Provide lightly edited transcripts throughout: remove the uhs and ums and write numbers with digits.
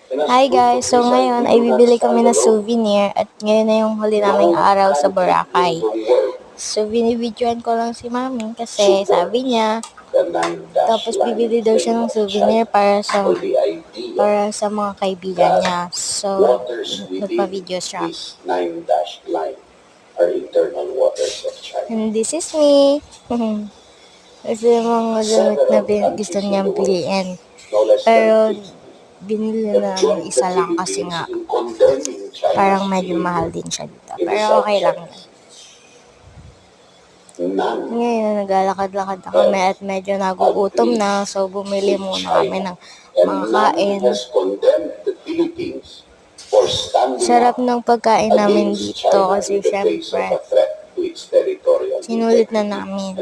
Hi guys! So ngayon ay bibili kami ng souvenir at ngayon na yung huli naming araw sa Boracay. So binibidyoan ko lang si mami kasi sabi niya tapos bibili daw siya ng souvenir para sa mga kaibigan niya. So nagpa-video siya. And this is me. Kasi yung mga damit na gusto niyang biliin. Pero binili na namin isa lang kasi nga parang medyo mahal din siya dito. Pero okay lang yun. Ngayon, naglalakad-lakad na kami at medyo nagugutom na. So, bumili muna kami ng mga kain. Sarap ng pagkain namin dito kasi syempre, sinulit na namin.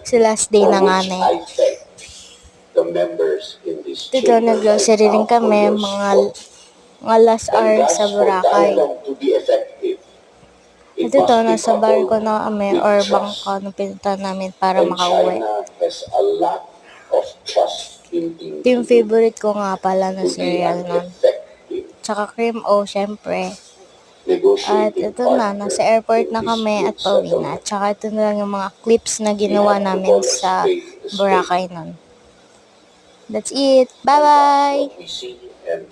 Kasi last day na nga na eh. Dito, nag-grocery rin kami, mga last hour sa Boracay. At ito, nasa barko na kami or bangka na pinunta namin para makauwi. Ito yung favorite ko nga pala na cereal nun. Tsaka cream o, syempre. At ito na, nasa airport na kami at pauwi na. Tsaka ito na lang yung mga clips na ginawa namin sa Boracay nun. That's it. Bye-bye!